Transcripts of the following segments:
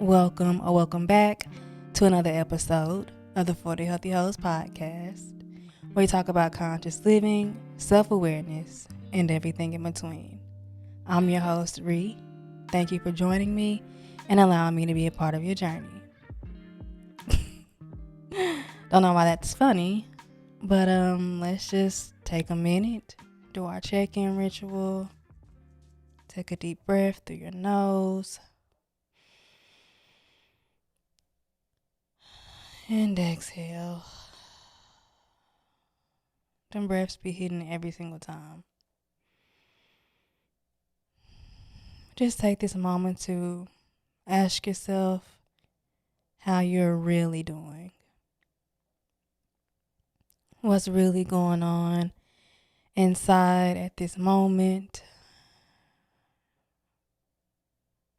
Welcome or welcome back to another episode of the 40 Healthy Hoes podcast, where we talk about conscious living, self-awareness, and everything in between. I'm your host, Ree. Thank you for joining me and allowing me to be a part of your journey. Don't know why that's funny, but let's just take a minute, do our check-in ritual. Take a deep breath through your nose. And exhale. Them breaths be hitting every single time. Just take this moment to ask yourself how you're really doing. What's really going on inside at this moment.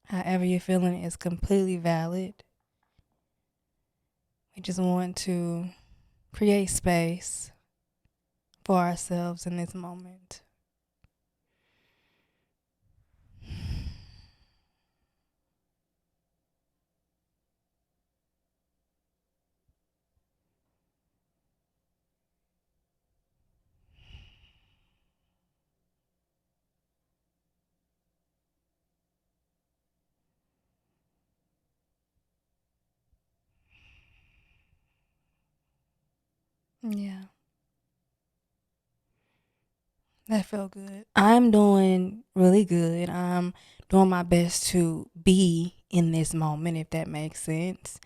However you're feeling is completely valid. We just want to create space for ourselves in this moment. Yeah, that felt good. I'm doing really good. I'm doing my best to be in this moment, if that makes sense.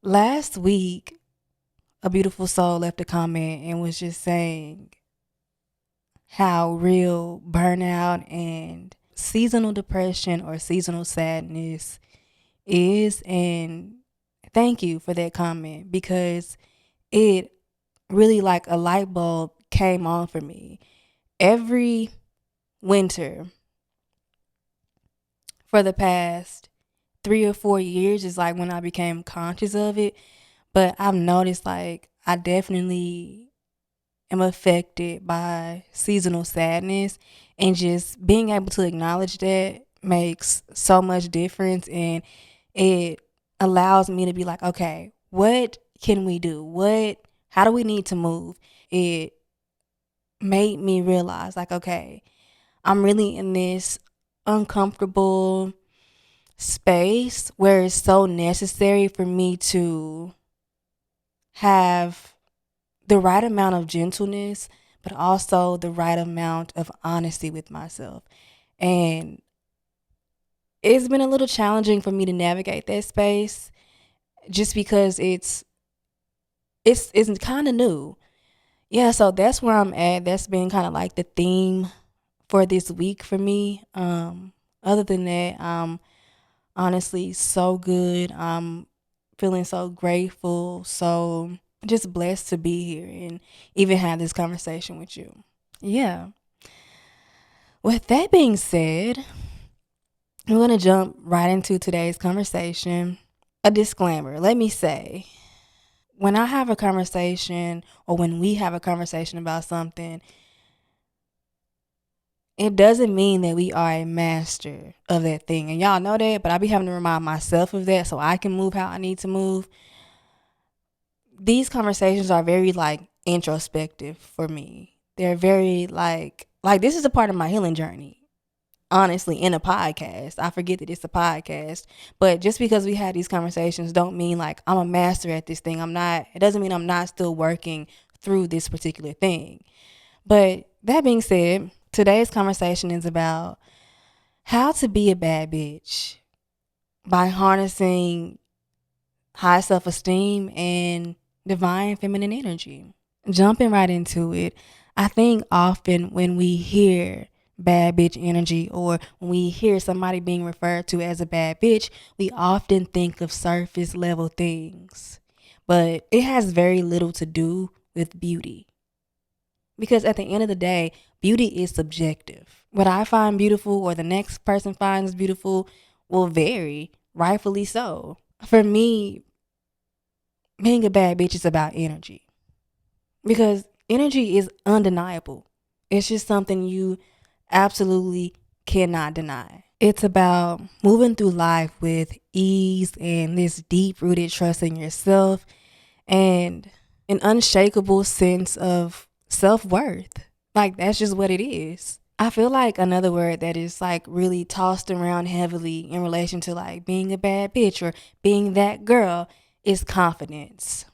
Last week, a beautiful soul left a comment and was just saying how real burnout and seasonal depression or seasonal sadness is. And thank you for that comment, because it really, like a light bulb came on for me. Every winter for the past 3 or 4 years is like when I became conscious of it. But I've noticed, like, I definitely am affected by seasonal sadness, and just being able to acknowledge that makes so much difference. And it allows me to be like, okay, what can we do? How do we need to move? It made me realize, like, okay, I'm really in this uncomfortable space where it's so necessary for me to have the right amount of gentleness, but also the right amount of honesty with myself. And it's been a little challenging for me to navigate that space, just because it's kind of new. Yeah, so that's where I'm at. That's been kind of like the theme for this week for me. Other than that, I'm honestly so good. I'm feeling so grateful, so just blessed to be here and even have this conversation with you. Yeah. With that being said, we're going to jump right into today's conversation. A disclaimer, let me say, when I have a conversation or when we have a conversation about something, it doesn't mean that we are a master of that thing. And y'all know that, but I be having to remind myself of that so I can move how I need to move. These conversations are very, like, introspective for me. They're very like this is a part of my healing journey. Honestly, in a podcast, I forget that it's a podcast, but just because we had these conversations don't mean like I'm a master at this thing. I'm not. It doesn't mean I'm not still working through this particular thing. But that being said, today's conversation is about how to be a bad bitch by harnessing high self-esteem and divine feminine energy. Jumping right into it, I think often when we hear bad bitch energy, or when we hear somebody being referred to as a bad bitch, we often think of surface level things. But it has very little to do with beauty. Because at the end of the day, beauty is subjective. What I find beautiful or the next person finds beautiful will vary, rightfully so. For me, being a bad bitch is about energy. Because energy is undeniable. It's just something you absolutely cannot deny. It's about moving through life with ease and this deep rooted trust in yourself and an unshakable sense of self worth. Like, that's just what it is. I feel like another word that is like really tossed around heavily in relation to like being a bad bitch or being that girl is confidence.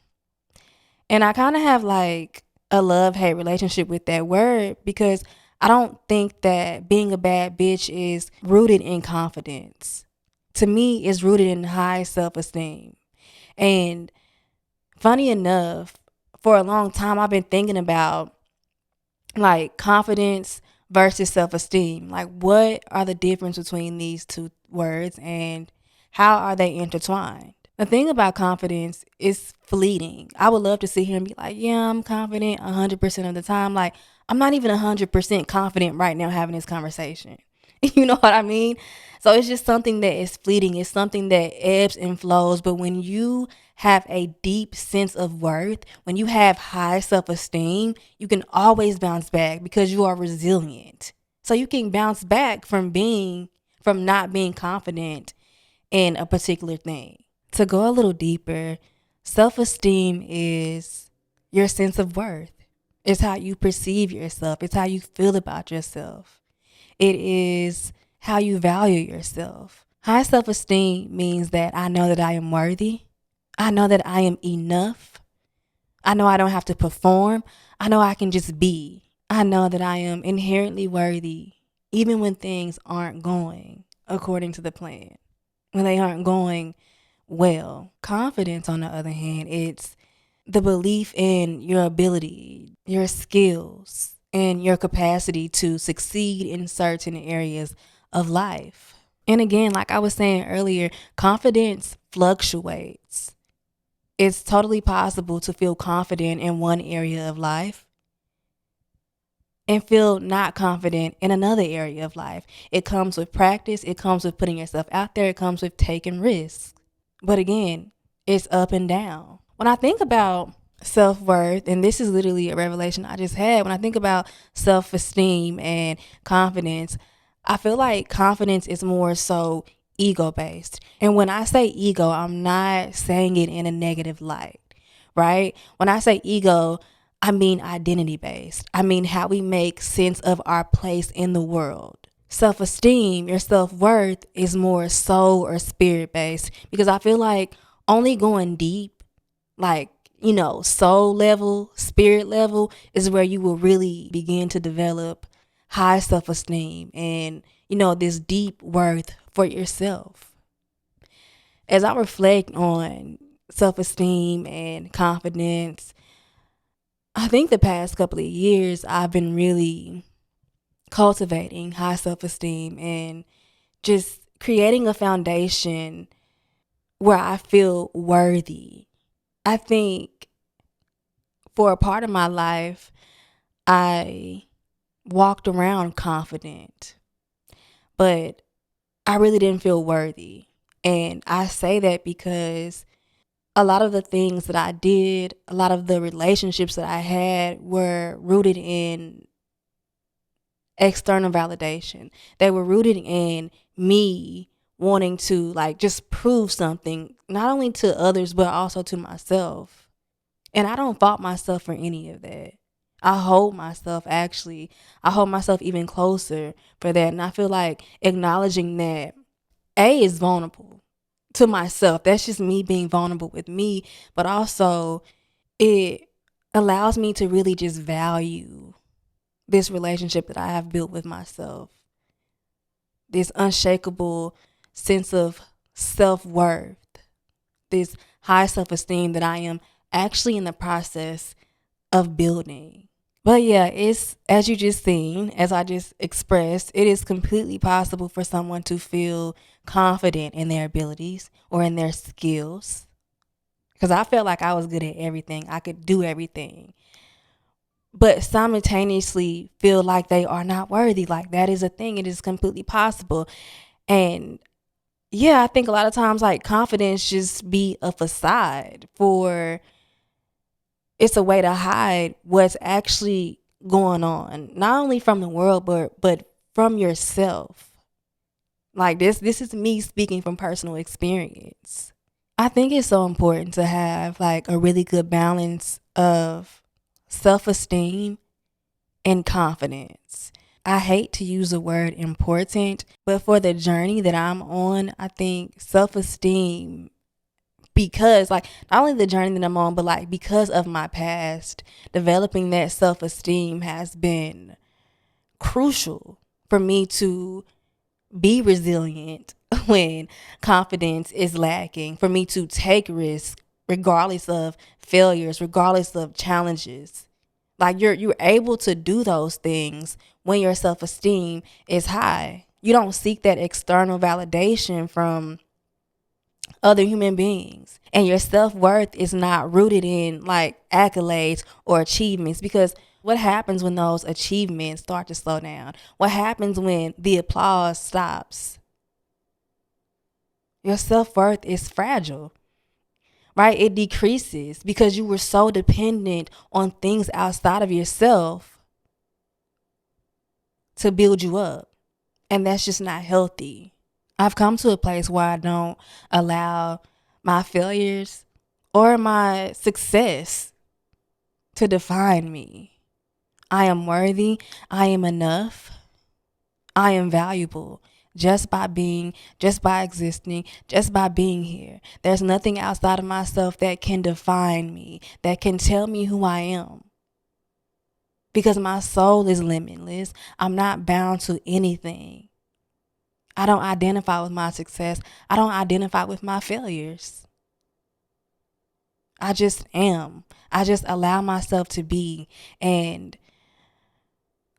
And I kind of have like a love hate relationship with that word because I don't think that being a bad bitch is rooted in confidence. To me, it's rooted in high self esteem. And funny enough, for a long time, I've been thinking about like confidence versus self esteem. Like, what are the difference between these two words and how are they intertwined? The thing about confidence is fleeting. I would love to sit here and be like, yeah, I'm confident 100% of the time. Like, I'm not even 100% confident right now having this conversation. You know what I mean? So it's just something that is fleeting. It's something that ebbs and flows. But when you have a deep sense of worth, when you have high self esteem, you can always bounce back because you are resilient. So you can bounce back from not being confident in a particular thing. To go a little deeper, self esteem is your sense of worth. It's how you perceive yourself. It's how you feel about yourself. It is how you value yourself. High self esteem means that I know that I am worthy. I know that I am enough. I know I don't have to perform. I know I can just be. I know that I am inherently worthy, even when things aren't going according to the plan, when they aren't going well. Confidence, on the other hand, it's the belief in your ability, your skills, and your capacity to succeed in certain areas of life. And again, like I was saying earlier, confidence fluctuates. It's totally possible to feel confident in one area of life and feel not confident in another area of life. It comes with practice, it comes with putting yourself out there, it comes with taking risks. But again, it's up and down. When I think about self worth, and this is literally a revelation I just had, when I think about self esteem and confidence, I feel like confidence is more so ego based. And when I say ego, I'm not saying it in a negative light, right? When I say ego, I mean identity based. I mean how we make sense of our place in the world. Self esteem, your self worth is more soul or spirit based because I feel like only going deep, like, soul level, spirit level, is where you will really begin to develop high self esteem and, this deep worth for yourself. As I reflect on self esteem and confidence, I think the past couple of years I've been really cultivating high self esteem and just creating a foundation where I feel worthy. I think for a part of my life, I walked around confident, but I really didn't feel worthy. And I say that because a lot of the things that I did, a lot of the relationships that I had were rooted in external validation. They were rooted in me wanting to like just prove something, not only to others, but also to myself. And I don't fault myself for any of that. I hold myself actually, I hold myself even closer for that. And I feel like acknowledging that A is vulnerable to myself. That's just me being vulnerable with me, but also it allows me to really just value this relationship that I have built with myself, this unshakable sense of self-worth, this high self-esteem that I am actually in the process of building. But yeah, it's, as you just seen, as I just expressed, it is completely possible for someone to feel confident in their abilities or in their skills. Because I felt like I was good at everything. I could do everything. But simultaneously feel like they are not worthy. Like, that is a thing. It is completely possible. And yeah, I think a lot of times like confidence just be a facade for, it's a way to hide what's actually going on, not only from the world, but from yourself. Like this is me speaking from personal experience. I think it's so important to have like a really good balance of self-esteem and confidence. I hate to use the word important, but for the journey that I'm on, I think self-esteem, because like not only the journey that I'm on, but like because of my past, developing that self-esteem has been crucial for me to be resilient when confidence is lacking, for me to take risks regardless of failures, regardless of challenges. Like you're able to do those things when your self-esteem is high. You don't seek that external validation from other human beings. And your self-worth is not rooted in like accolades or achievements, because what happens when those achievements start to slow down? What happens when the applause stops? Your self-worth is fragile, right? It decreases because you were so dependent on things outside of yourself to build you up. And that's just not healthy. I've come to a place where I don't allow my failures or my success to define me. I am worthy. I am enough. I am valuable just by being, just by existing, just by being here. There's nothing outside of myself that can define me, that can tell me who I am. Because my soul is limitless. I'm not bound to anything. I don't identify with my success. I don't identify with my failures. I just am. I just allow myself to be. And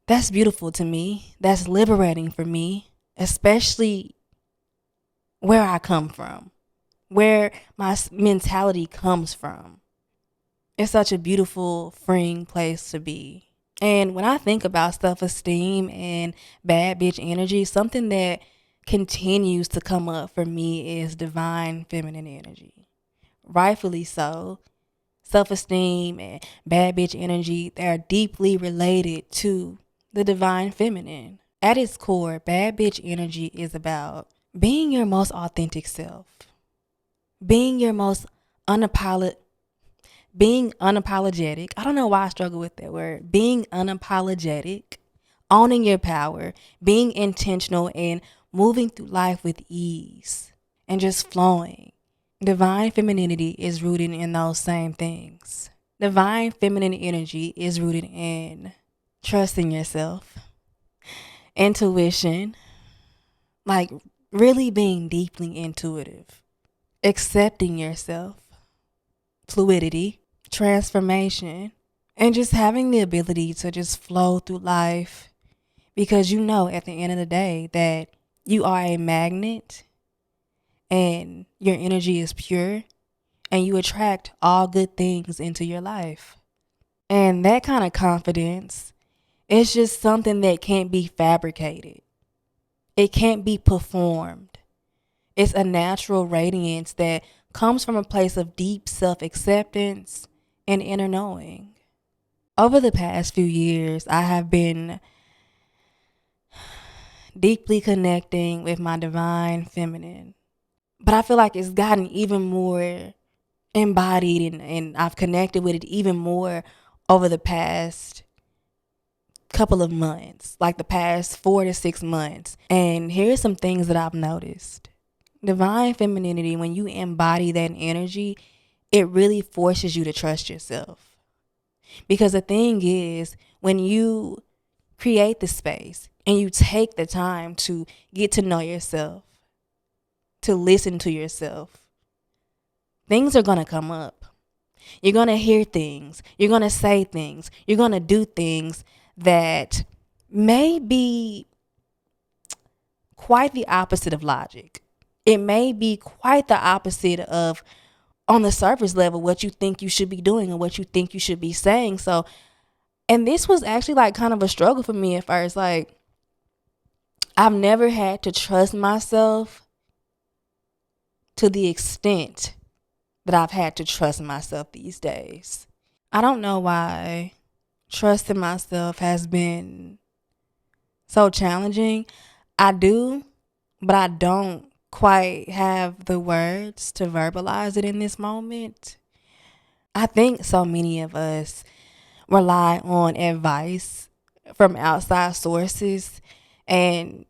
that's beautiful to me. That's liberating for me, especially where I come from, where my mentality comes from. It's such a beautiful, freeing place to be. And when I think about self-esteem and bad bitch energy, something that continues to come up for me is divine feminine energy. Rightfully so. Self-esteem and bad bitch energy, they're deeply related to the divine feminine. At its core, bad bitch energy is about being your most authentic self, being your most being unapologetic. I don't know why I struggle with that word. Being unapologetic, owning your power, being intentional, and moving through life with ease and just flowing. Divine femininity is rooted in those same things. Divine feminine energy is rooted in trusting yourself, intuition, like really being deeply intuitive, accepting yourself, fluidity, transformation, and just having the ability to just flow through life, because you know at the end of the day that you are a magnet and your energy is pure and you attract all good things into your life. And that kind of confidence is just something that can't be fabricated. It can't be performed. It's a natural radiance that comes from a place of deep self-acceptance and inner knowing. Over the past few years, I have been deeply connecting with my divine feminine. But I feel like it's gotten even more embodied, and I've connected with it even more over the past couple of months, like the past 4 to 6 months. And here's some things that I've noticed. Divine femininity, when you embody that energy, it really forces you to trust yourself. Because the thing is, when you create the space and you take the time to get to know yourself, to listen to yourself, things are going to come up. You're going to hear things. You're going to say things. You're going to do things that may be quite the opposite of logic. It may be quite the opposite of, on the surface level, what you think you should be doing or what you think you should be saying. So, and this was actually like kind of a struggle for me at first. Like, I've never had to trust myself to the extent that I've had to trust myself these days. I don't know why trusting myself has been so challenging. I do, but I don't quite have the words to verbalize it in this moment. I think so many of us rely on advice from outside sources, and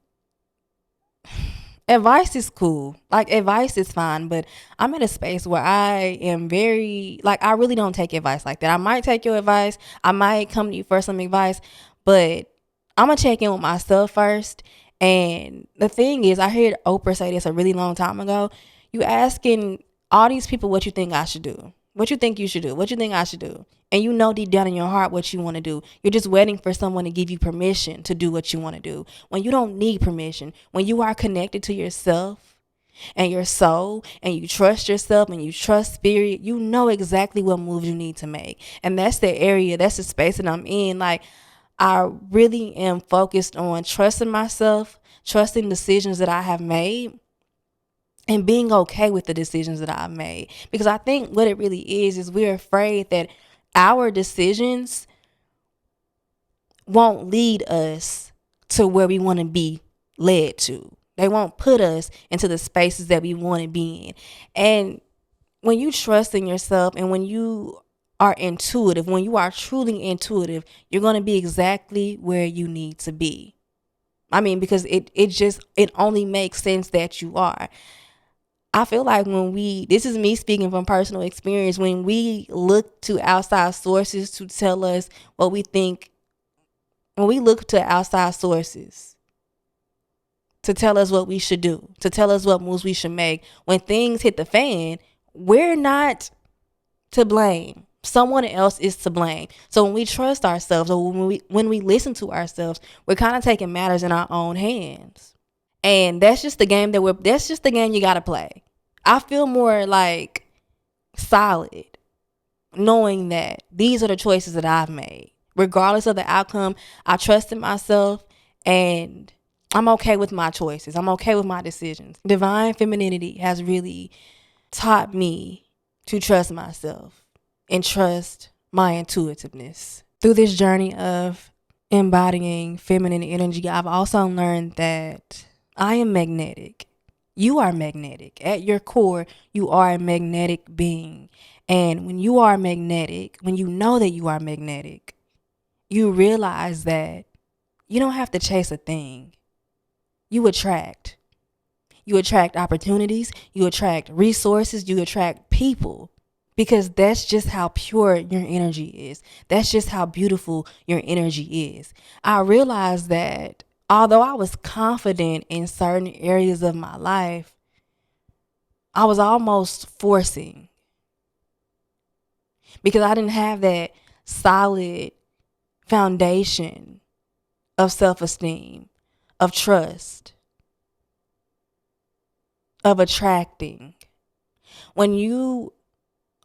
advice is cool. Like, advice is fine, but I'm in a space where I am very, like, I really don't take advice like that. I might take your advice, I might come to you for some advice, but I'm gonna check in with myself first. And the thing is, I heard Oprah say this a really long time ago. You asking all these people what you think I should do, what you think you should do, what you think I should do, and you know deep down in your heart what you want to do. You're just waiting for someone to give you permission to do what you want to do, when you don't need permission. When you are connected to yourself and your soul, and you trust yourself and you trust spirit, you know exactly what moves you need to make. And that's the area, that's the space that I'm in. Like, I really am focused on trusting myself, trusting decisions that I have made, and being okay with the decisions that I've made. Because I think what it really is we're afraid that our decisions won't lead us to where we want to be led to. They won't put us into the spaces that we want to be in. And when you trust in yourself, and when you are intuitive, when you are truly intuitive, you're going to be exactly where you need to be. I mean, because it only makes sense that you are. I feel like this is me speaking from personal experience, when we look to outside sources to tell us what we think, when we look to outside sources to tell us what we should do, to tell us what moves we should make, when things hit the fan, we're not to blame. Someone else is to blame. So when we trust ourselves, or when we listen to ourselves, we're kind of taking matters in our own hands. And that's just the game that's just the game you got to play. I feel more like solid knowing that these are the choices that I've made. Regardless of the outcome, I trust in myself, and I'm okay with my choices. I'm okay with my decisions. Divine femininity has really taught me to trust myself and trust my intuitiveness. Through this journey of embodying feminine energy, I've also learned that I am magnetic. You are magnetic. At your core, you are a magnetic being. And when you are magnetic, when you know that you are magnetic, you realize that you don't have to chase a thing. You attract. You attract opportunities, you attract resources, you attract people, because that's just how pure your energy is. That's just how beautiful your energy is. I realized that although I was confident in certain areas of my life, I was almost forcing, because I didn't have that solid foundation of self-esteem, of trust, of attracting. When you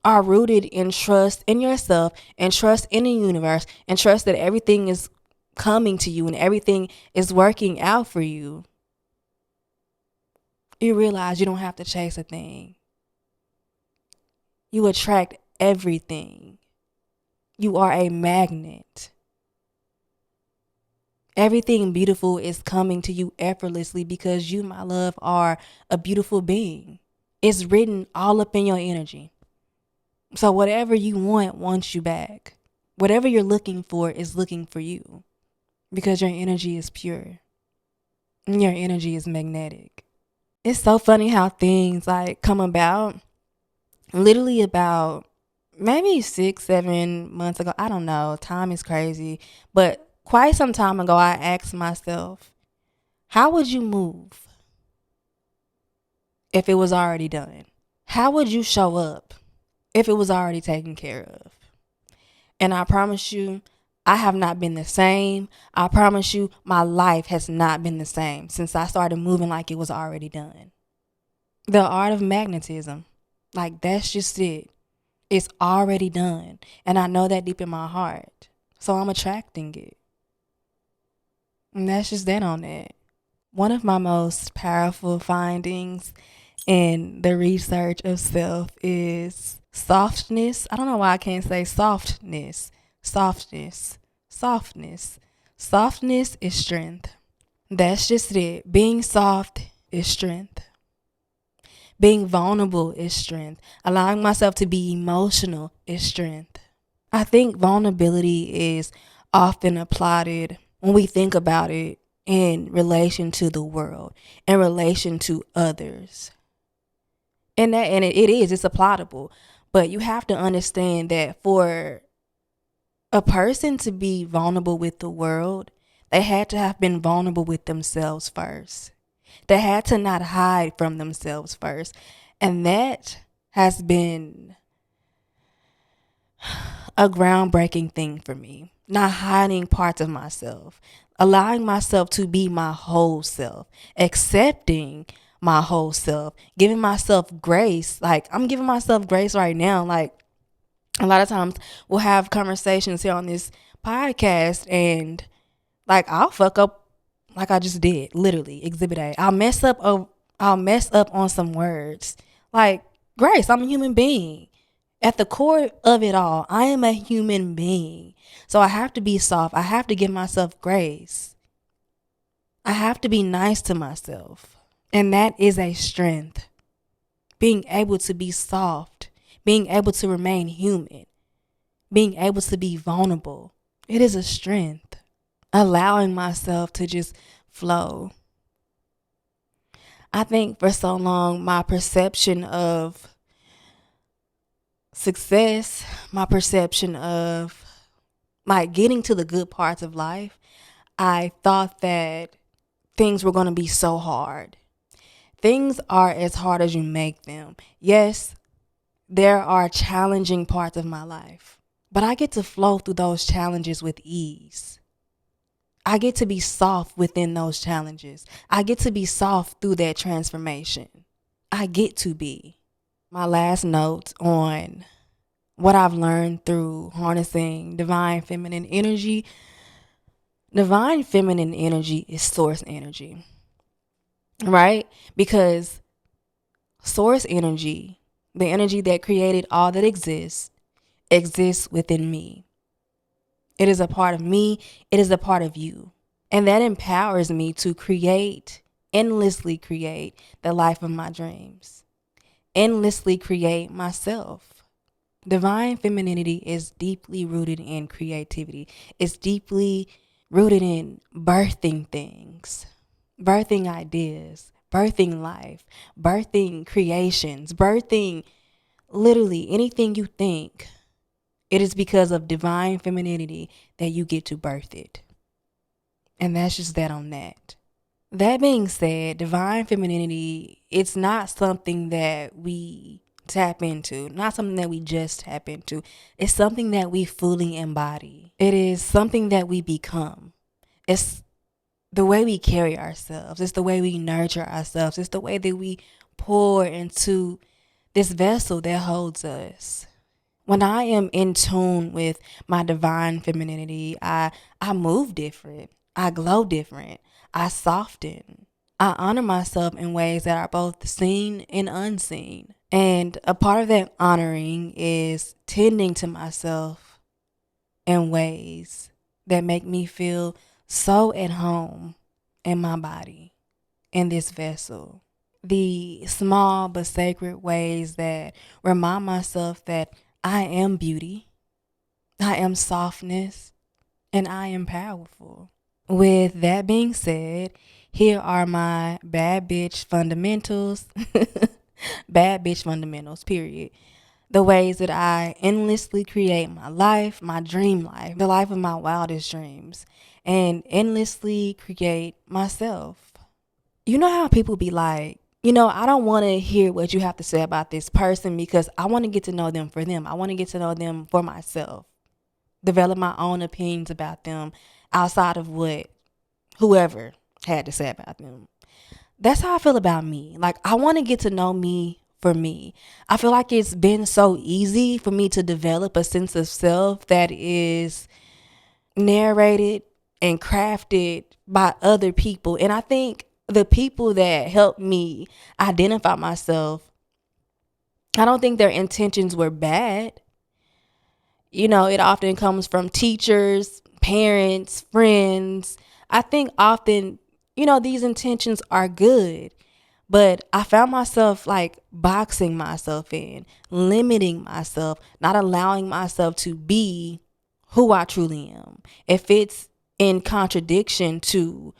are rooted in trust in yourself, and trust in the universe, and trust that everything is coming to you and everything is working out for you, you realize you don't have to chase a thing. You attract everything. You are a magnet. Everything beautiful is coming to you effortlessly, because you, my love, are a beautiful being. It's written all up in your energy. So whatever you want wants you back. Whatever you're looking for is looking for you, because your energy is pure and your energy is magnetic. It's so funny how things like come about. Literally about maybe 6-7 months ago, I don't know, time is crazy, but quite some time ago, I asked myself, how would you move if it was already done? How would you show up if it was already taken care of? And I promise you, I have not been the same. I promise you, my life has not been the same since I started moving like it was already done. The art of magnetism, like, that's just it. It's already done. And I know that deep in my heart. So I'm attracting it. And that's just that on that. One of my most powerful findings in the research of self is softness. I don't know why I can't say softness. Softness. Softness. Softness is strength. That's just it. Being soft is strength. Being vulnerable is strength. Allowing myself to be emotional is strength. I think vulnerability is often applauded when we think about it in relation to the world, in relation to others. And it is, it's applaudable. But you have to understand that for a person to be vulnerable with the world, they had to have been vulnerable with themselves first. They had to not hide from themselves first. And that has been a groundbreaking thing for me. Not hiding parts of myself, allowing myself to be my whole self, accepting my whole self, giving myself grace. Like, I'm giving myself grace right now. Like, a lot of times we'll have conversations here on this podcast, and like, I'll fuck up like I just did, literally, exhibit A. I'll mess up on some words. Like, grace, I'm a human being. At the core of it all, I am a human being. So I have to be soft. I have to give myself grace. I have to be nice to myself. And that is a strength. Being able to be soft, being able to remain human, being able to be vulnerable. It is a strength. Allowing myself to just flow. I think for so long, my perception of success, my perception of like getting to the good parts of life, I thought that things were going to be so hard. Things are as hard as you make them. Yes, there are challenging parts of my life, but I get to flow through those challenges with ease. I get to be soft within those challenges. I get to be soft through that transformation. I get to be. My last note on what I've learned through harnessing divine feminine energy. Divine feminine energy is source energy, right? Because source energy, the energy that created all that exists within me. It is a part of me. It is a part of you. And that empowers me to endlessly create the life of my dreams, endlessly create myself. Divine femininity is deeply rooted in creativity. It's deeply rooted in birthing things, birthing ideas, birthing life, birthing creations, birthing literally anything you think. It is because of divine femininity that you get to birth it. And that's just that on that. That being said, divine femininity, it's not something that we tap into, not something that we just tap into. It's something that we fully embody. It is something that we become. It's the way we carry ourselves. It's the way we nurture ourselves. It's the way that we pour into this vessel that holds us. When I am in tune with my divine femininity, I move different. I glow different. I soften. I honor myself in ways that are both seen and unseen. And a part of that honoring is tending to myself in ways that make me feel so at home in my body, in this vessel. The small but sacred ways that remind myself that I am beauty, I am softness, and I am powerful. With that being said, here are my bad bitch fundamentals. Bad bitch fundamentals, period. The ways that I endlessly create my life, my dream life, the life of my wildest dreams, and endlessly create myself. You know how people be like, I don't want to hear what you have to say about this person because I want to get to know them for them. I want to get to know them for myself. Develop my own opinions about them outside of what whoever had to say about them. That's how I feel about me. Like, I want to get to know me for me. I feel like it's been so easy for me to develop a sense of self that is narrated and crafted by other people. And I think the people that helped me identify myself, I don't think their intentions were bad. It often comes from teachers, parents, friends. I think often, these intentions are good. But I found myself like boxing myself in, limiting myself, not allowing myself to be who I truly am. If it's in contradiction to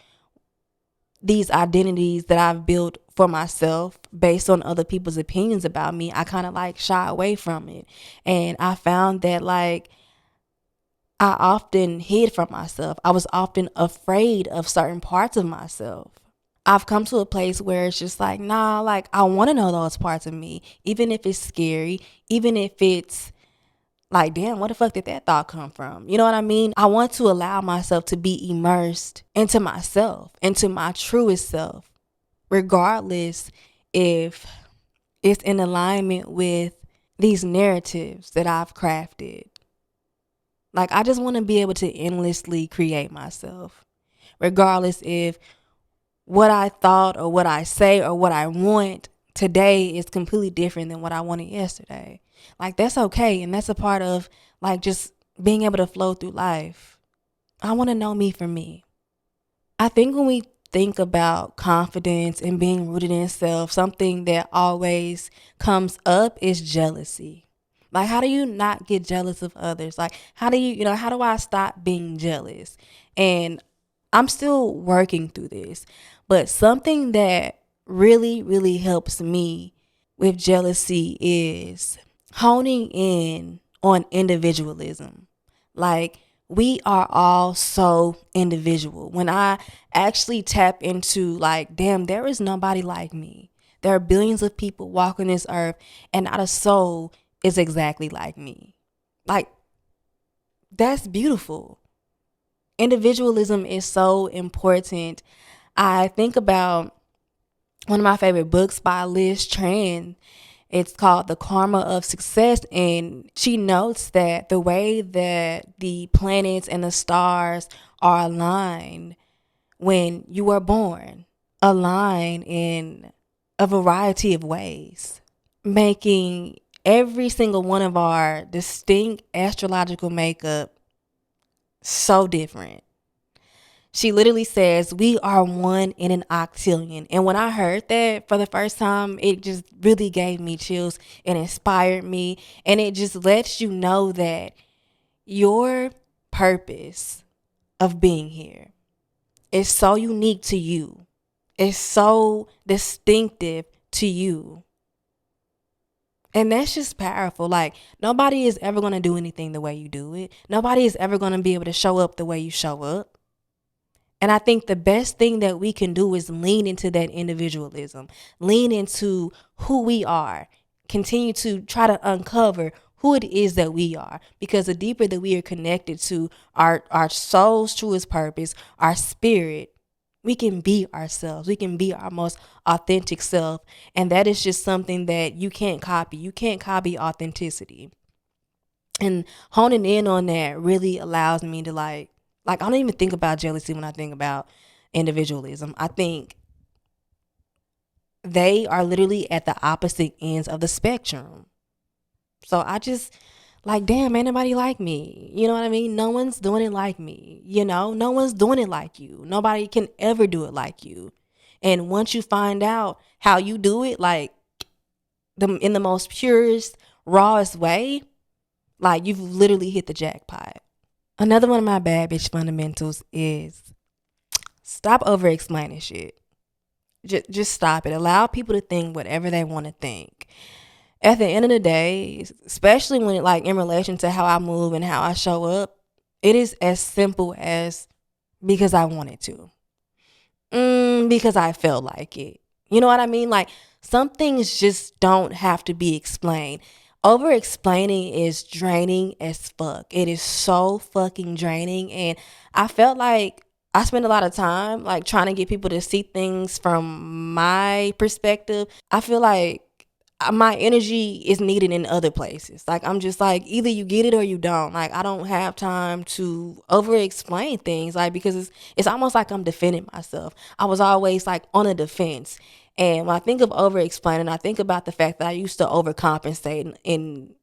these identities that I've built for myself based on other people's opinions about me, I kind of like shy away from it. And I found that like I often hid from myself. I was often afraid of certain parts of myself. I've come to a place where it's just like, nah, like I want to know those parts of me, even if it's scary, even if it's like, damn, where the fuck did that thought come from? You know what I mean? I want to allow myself to be immersed into myself, into my truest self, regardless if it's in alignment with these narratives that I've crafted. Like, I just want to be able to endlessly create myself, regardless if what I thought or what I say or what I want today is completely different than what I wanted yesterday. Like, that's okay. And that's a part of like just being able to flow through life. I want to know me for me. I think when we think about confidence and being rooted in self, something that always comes up is jealousy. Like, how do you not get jealous of others? Like, how do how do I stop being jealous? And I'm still working through this. But something that really, really helps me with jealousy is honing in on individualism. Like, we are all so individual. When I actually tap into like, damn, there is nobody like me. There are billions of people walking this earth and not a soul is exactly like me. Like, that's beautiful. Individualism is so important. I think about one of my favorite books by Liz Tran. It's called The Karma of Success. And she notes that the way that the planets and the stars are aligned when you are born, align in a variety of ways, making every single one of our distinct astrological makeup so different. She literally says, we are one in an octillion. And when I heard that for the first time, it just really gave me chills and inspired me. And it just lets you know that your purpose of being here is so unique to you. It's so distinctive to you. And that's just powerful. Like, nobody is ever going to do anything the way you do it. Nobody is ever going to be able to show up the way you show up. And I think the best thing that we can do is lean into that individualism, lean into who we are, continue to try to uncover who it is that we are. Because the deeper that we are connected to our soul's truest purpose, our spirit, we can be ourselves. We can be our most authentic self. And that is just something that you can't copy. You can't copy authenticity. And honing in on that really allows me to like I don't even think about jealousy when I think about individualism. I think they are literally at the opposite ends of the spectrum. So I just like, damn, ain't nobody like me. You know what I mean? No one's doing it like me. No one's doing it like you. Nobody can ever do it like you. And once you find out how you do it, like in the most purest, rawest way, like you've literally hit the jackpot. Another one of my bad bitch fundamentals is stop over explaining shit. Just stop it. Allow people to think whatever they want to think. At the end of the day, especially when like in relation to how I move and how I show up, it is as simple as because I wanted to. Because I felt like it. You know what I mean? Like, some things just don't have to be explained. Over explaining is draining as fuck. It is so fucking draining. And I felt like I spent a lot of time like trying to get people to see things from my perspective. I feel like my energy is needed in other places. Like, I'm just like, either you get it or you don't. Like, I don't have time to over explain things, like, because it's almost like I'm defending myself. I was always like on a defense. And when I think of over explaining, I think about the fact that I used to overcompensate in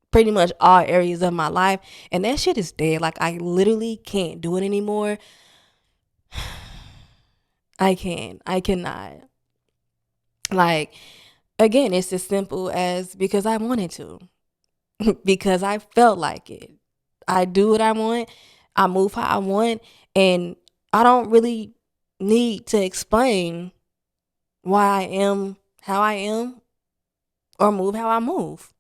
pretty much all areas of my life. And that shit is dead. Like, I literally can't do it anymore. I cannot. Like, again, it's as simple as because I wanted to, because I felt like it. I do what I want, I move how I want, and I don't really need to explain why I am how I am or move how I move.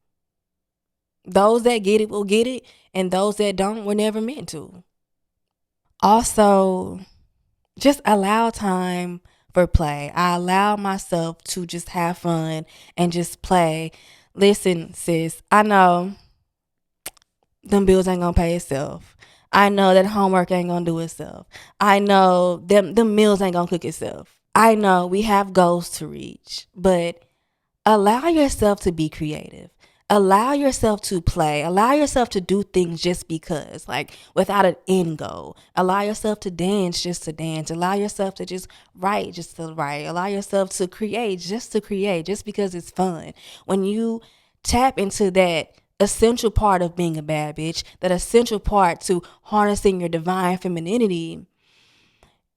Those that get it will get it, and those that don't were never meant to. Also, just allow time for play. I allow myself to just have fun and just play. Listen, sis, I know them bills ain't gonna pay itself. I know that homework ain't gonna do itself. I know them meals ain't gonna cook itself. I know we have goals to reach, but allow yourself to be creative. Allow yourself to play. Allow yourself to do things just because, like without an end goal. Allow yourself to dance just to dance. Allow yourself to just write just to write. Allow yourself to create, just because it's fun. When you tap into that essential part of being a bad bitch, that essential part to harnessing your divine femininity,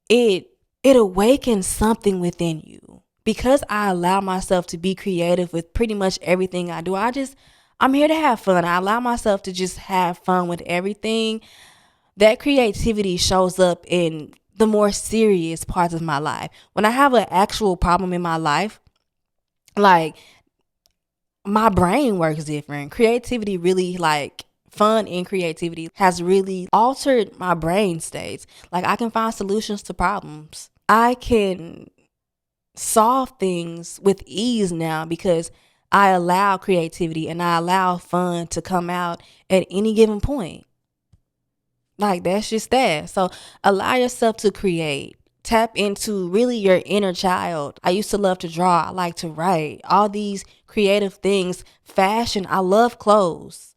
it it awakens something within you. Because I allow myself to be creative with pretty much everything I do. I'm here to have fun. I allow myself to just have fun with everything. That creativity shows up in the more serious parts of my life. When I have an actual problem in my life, like my brain works different. Creativity really, like fun and creativity has really altered my brain states. Like I can find solutions to problems. I can solve things with ease now because I allow creativity and I allow fun to come out at any given point. Like that's just that. So allow yourself to create. Tap into really your inner child. I used to love to draw. I like to write. All these creative things. Fashion. I love clothes.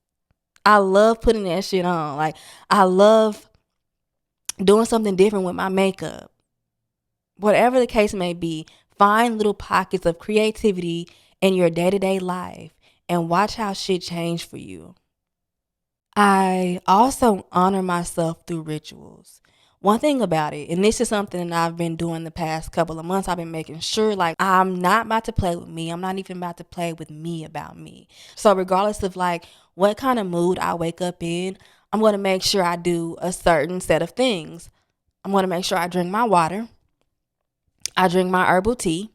I love putting that shit on. Like I love doing something different with my makeup. Whatever the case may be, find little pockets of creativity in your day-to-day life and watch how shit change for you. I also honor myself through rituals. One thing about it, and this is something that I've been doing the past couple of months, I've been making sure like I'm not about to play with me. I'm not even about to play with me about me. So regardless of like what kind of mood I wake up in, I'm going to make sure I do a certain set of things. I'm going to make sure I drink my water. I drink my herbal tea.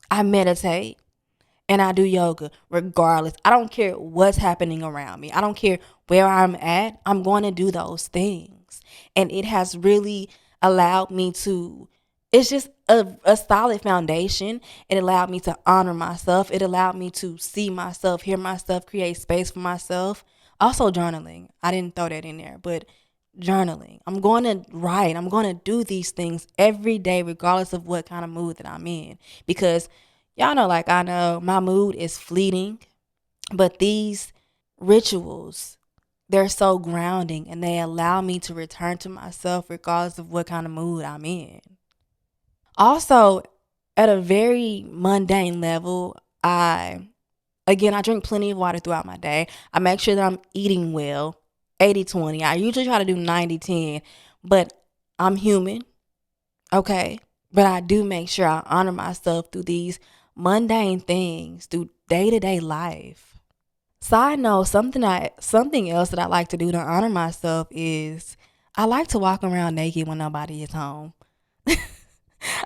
I meditate and I do yoga regardless. I don't care what's happening around me. I don't care where I'm at. I'm going to do those things. And it has really allowed me to, it's just a solid foundation. It allowed me to honor myself. It allowed me to see myself, hear myself, create space for myself. Also, journaling. I didn't throw that in there, but journaling. I'm going to write. I'm going to do these things every day, regardless of what kind of mood that I'm in. Because y'all know, like I know, my mood is fleeting, but these rituals, they're so grounding and they allow me to return to myself regardless of what kind of mood I'm in. Also, at a very mundane level, I drink plenty of water throughout my day. I make sure that I'm eating well, 80-20. I usually try to do 90-10, but I'm human, okay? But I do make sure I honor myself through these mundane things, through day-to-day life. Side note, something else that I like to do to honor myself is I like to walk around naked when nobody is home.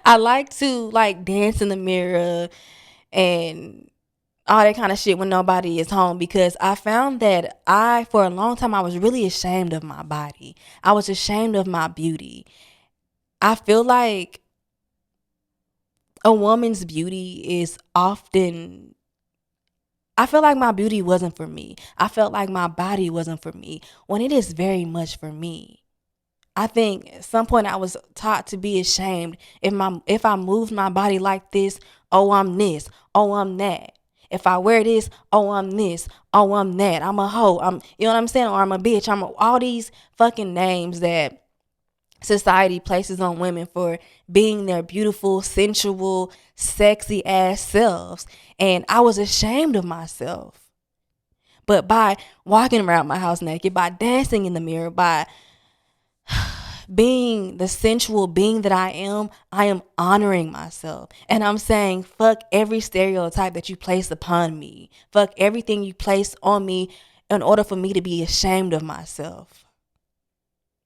I like to like dance in the mirror and all that kind of shit when nobody is home because I found that for a long time, I was really ashamed of my body. I was ashamed of my beauty. I feel like a woman's beauty is often, I feel like my beauty wasn't for me. I felt like my body wasn't for me when it is very much for me. I think at some point I was taught to be ashamed if I moved my body like this, oh I'm this, oh I'm that. If I wear this, oh I'm this, oh I'm that. I'm a hoe. You know what I'm saying? Or I'm a bitch. All these fucking names that society places on women for being their beautiful, sensual, sexy ass selves. And I was ashamed of myself. But by walking around my house naked, by dancing in the mirror, by being the sensual being that I am honoring myself. And I'm saying, fuck every stereotype that you place upon me. Fuck everything you place on me in order for me to be ashamed of myself.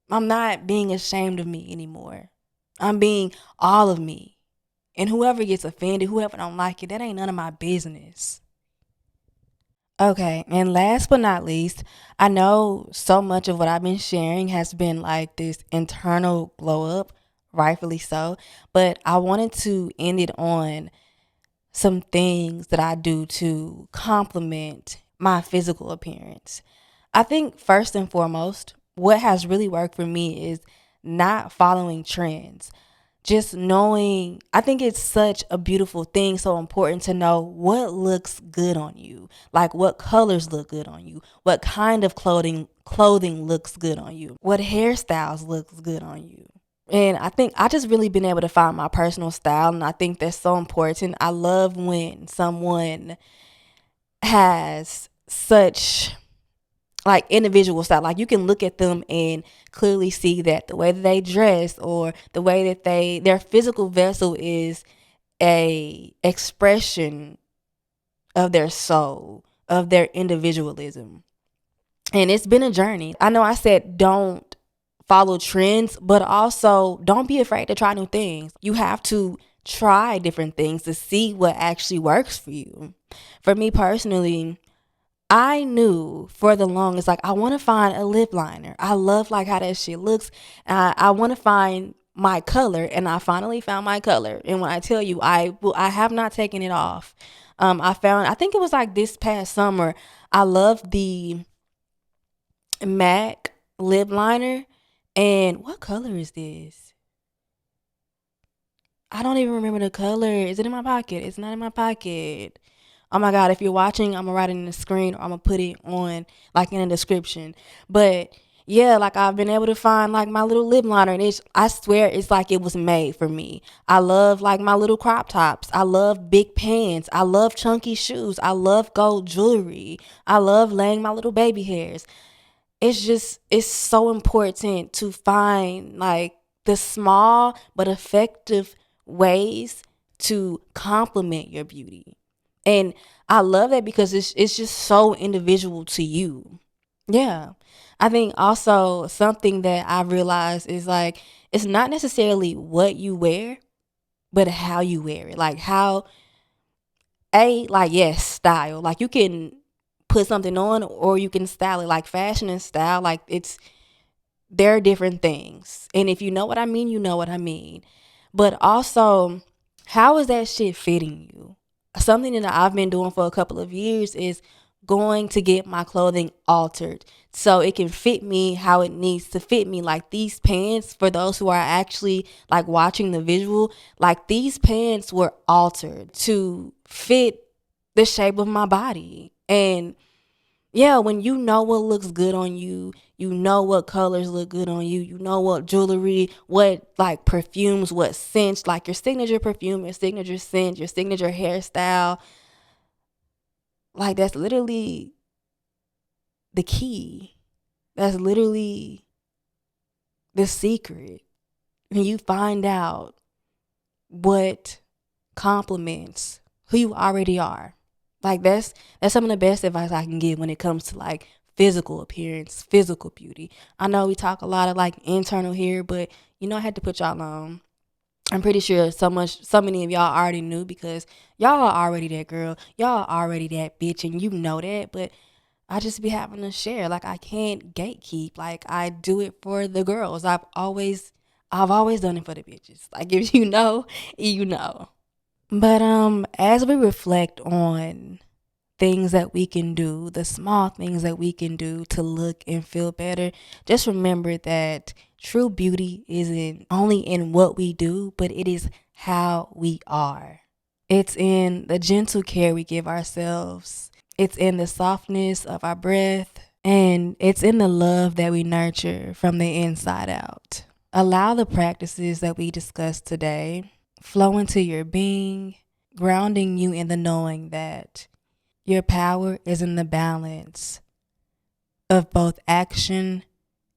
I'm not being ashamed of me anymore. I'm being all of me. And whoever gets offended, whoever don't like it, that ain't none of my business. Okay, and last but not least, I know so much of what I've been sharing has been like this internal glow up, rightfully so, but I wanted to end it on some things that I do to complement my physical appearance. I think first and foremost, what has really worked for me is not following trends. Just knowing, I think it's such a beautiful thing, so important to know what looks good on you. Like what colors look good on you, what kind of clothing looks good on you, what hairstyles looks good on you. And I think I just really been able to find my personal style, and I think that's so important. I love when someone has such like individual style. Like you can look at them and clearly see that the way that they dress or the way that their physical vessel is a expression of their soul, of their individualism. And it's been a journey. I know I said don't follow trends, but also don't be afraid to try new things. You have to try different things to see what actually works for you. For me personally, I knew for the longest, like, I want to find a lip liner. I love like how that shit looks. I want to find my color, and I finally found my color. And when I tell you, I have not taken it off. I think it was like this past summer. I love the MAC lip liner. And what color is this? I don't even remember the color. Is it in my pocket? It's not in my pocket. Oh my God, if you're watching, I'm gonna write it in the screen or I'm gonna put it on like in the description. But yeah, like I've been able to find like my little lip liner, and I swear it's like it was made for me. I love like my little crop tops. I love big pants. I love chunky shoes. I love gold jewelry. I love laying my little baby hairs. It's so important to find like the small but effective ways to complement your beauty. And I love that because it's just so individual to you. Yeah. I think also something that I realized is like it's not necessarily what you wear, but how you wear it. Like how like yes, style. Like you can put something on or you can style it. Like fashion and style, like they're different things. And if you know what I mean, you know what I mean. But also, how is that shit fitting you? Something that I've been doing for a couple of years is going to get my clothing altered so it can fit me how it needs to fit me. Like these pants, for those who are actually like watching the visual, like these pants were altered to fit the shape of my body. And yeah, when you know what looks good on you, you know what colors look good on you, you know what jewelry, what like perfumes, what scents, like your signature perfume, your signature scent, your signature hairstyle. Like that's literally the key. That's literally the secret. When you find out what complements who you already are. Like that's some of the best advice I can give when it comes to like physical appearance, physical beauty. I know we talk a lot of like internal here, but I had to put y'all on. I'm pretty sure so many of y'all already knew because y'all are already that girl. Y'all are already that bitch and you know that, but I just be having to share. Like I can't gatekeep. Like I do it for the girls. I've always done it for the bitches. Like if you know, you know. But as we reflect on things that we can do, the small things that we can do to look and feel better, just remember that true beauty isn't only in what we do, but it is how we are. It's in the gentle care we give ourselves. It's in the softness of our breath, and it's in the love that we nurture from the inside out. Allow the practices that we discussed today flow into your being, grounding you in the knowing that your power is in the balance of both action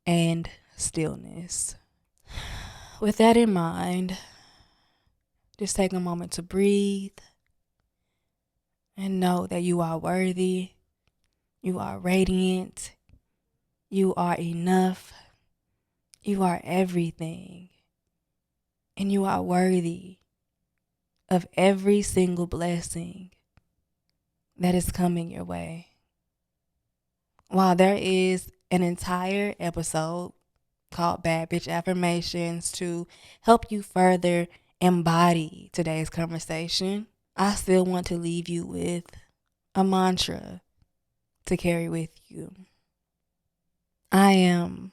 and stillness. With that in mind, just take a moment to breathe and know that you are worthy, you are radiant, you are enough, you are everything, and you are worthy of every single blessing that is coming your way. While there is an entire episode called Bad Bitch Affirmations to help you further embody today's conversation, I still want to leave you with a mantra to carry with you. I am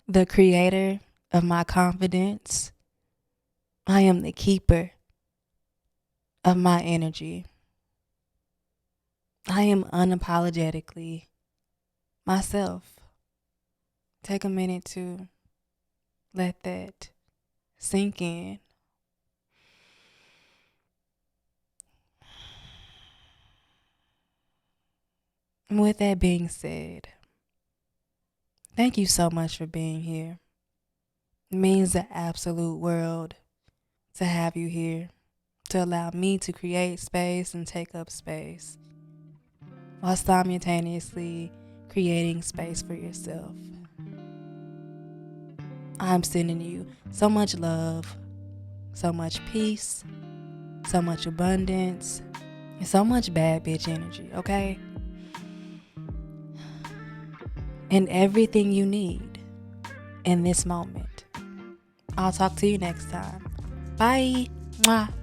the creator of my confidence. I am the keeper of my energy. I am unapologetically myself. Take a minute to let that sink in. With that being said, thank you so much for being here. It means the absolute world to have you here, to allow me to create space and take up space while simultaneously creating space for yourself. I'm sending you so much love, so much peace, so much abundance, and so much bad bitch energy, okay? And everything you need in this moment. I'll talk to you next time. Bye. Mwah.